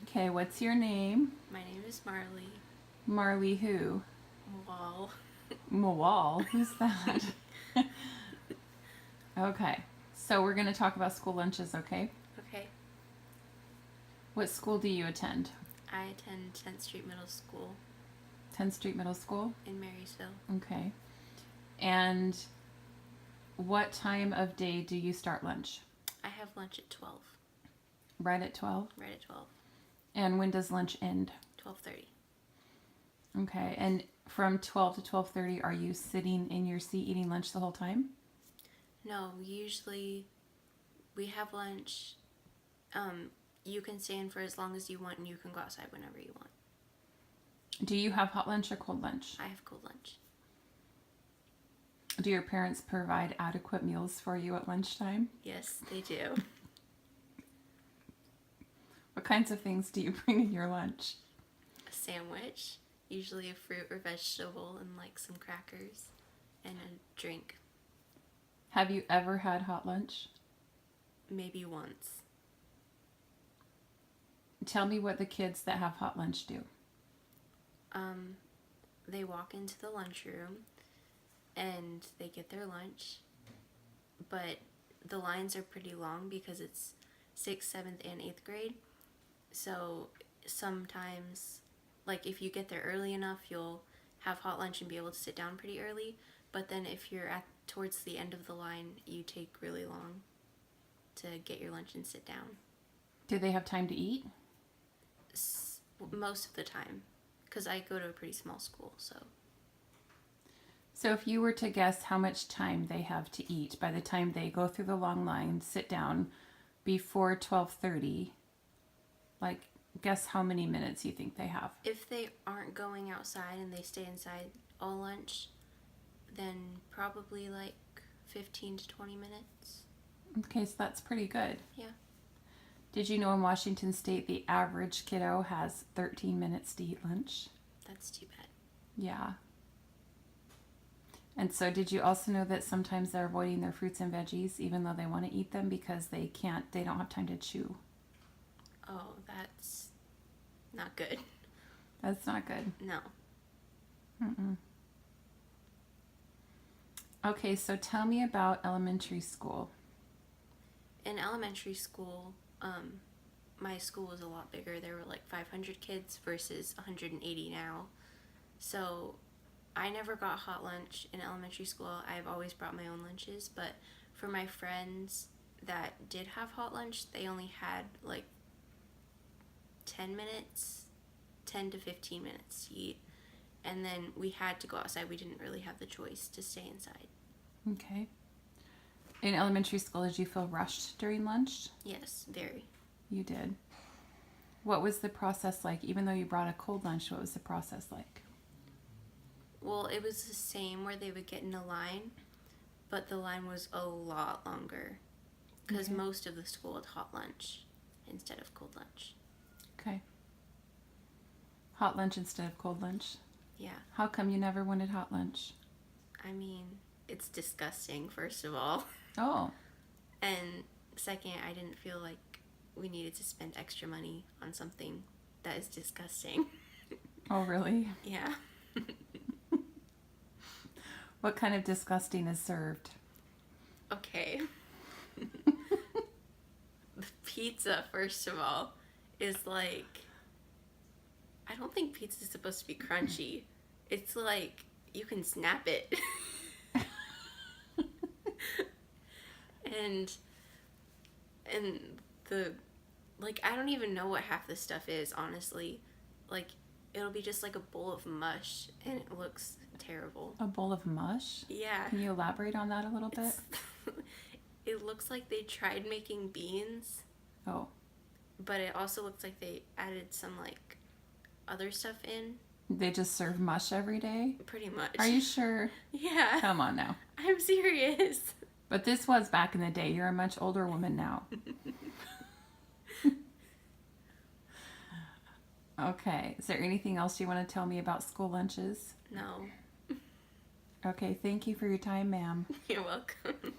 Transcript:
Okay, what's your name? My name is Marley. Marley who? Wall. Mawal? Who's that? Okay, so we're going to talk about school lunches, okay? Okay. What school do you attend? I attend 10th Street Middle School 10th Street Middle School? in Marysville. Okay. And what time of day do you start lunch? I have lunch at 12. Right at 12? Right at 12. And when does lunch end? 12:30. Okay, and from 12 to 12:30 are you sitting in your seat eating lunch the whole time? No, usually we have lunch. You can stay in for as long as you want and you can go outside whenever you want. Do you have hot lunch or cold lunch? I have cold lunch. Do your parents provide adequate meals for you at lunchtime? Yes, they do. What kinds of things do you bring in your lunch? A sandwich, usually a fruit or vegetable, and like some crackers and a drink. Have you ever had hot lunch? Maybe once. Tell me what the kids that have hot lunch do. They walk into the lunchroom and they get their lunch, but the lines are pretty long because it's 6th, 7th, and 8th grade. So sometimes, like if you get there early enough, you'll have hot lunch and be able to sit down pretty early. But then if you're at towards the end of the line, you take really long to get your lunch and sit down. Do they have time to eat? Most of the time, because I go to a pretty small school, so So if you were to guess how much time they have to eat by the time they go through the long line, sit down before 12:30, like guess how many minutes you think they have? if they aren't going outside and they stay inside all lunch, then probably like 15 to 20 minutes. Okay, so that's pretty good. Yeah. Did you know in Washington State the average kiddo has 13 minutes to eat lunch? That's too bad. Yeah. And so did you also know that sometimes they're avoiding their fruits and veggies even though they want to eat them because they don't have time to chew? Oh, that's not good. That's not good. No. Mm-mm. Okay, so tell me about elementary school. In elementary school, my school was a lot bigger. There were like 500 kids versus 180 now. So I never got hot lunch in elementary school. I've always brought my own lunches, but for my friends that did have hot lunch, they only had like 10 minutes, 10 to 15 minutes to eat. And then we had to go outside. We didn't really have the choice to stay inside. Okay. In elementary school, did you feel rushed during lunch? Yes, very. You did. What was the process like? Even though you brought a cold lunch, what was the process like? Well, it was the same where they would get in a line, but the line was a lot longer because Okay. most of the school had hot lunch instead of cold lunch. Okay. Hot lunch instead of cold lunch? Yeah, How come you never wanted hot lunch? I mean, it's disgusting, first of all. Oh, And second, I didn't feel like we needed to spend extra money on something that is disgusting. oh really? Yeah. What kind of disgusting is served? Okay. The pizza, first of all, is like. I don't think pizza is supposed to be crunchy. It's like you can snap it. and and the like I don't even know what half this stuff is, honestly. Like it'll be just like a bowl of mush and it looks terrible. A bowl of mush? Yeah. Can you elaborate on that a little bit? It's, it looks like they tried making beans, Oh, but it also looks like they added some like other stuff in. they just serve mush every day? Pretty much. Are you sure? Yeah. Come on now. I'm serious. But this was back in the day. You're a much older woman now. Okay. Is there anything else you want to tell me about school lunches? No. Okay. Thank you for your time, ma'am. You're welcome.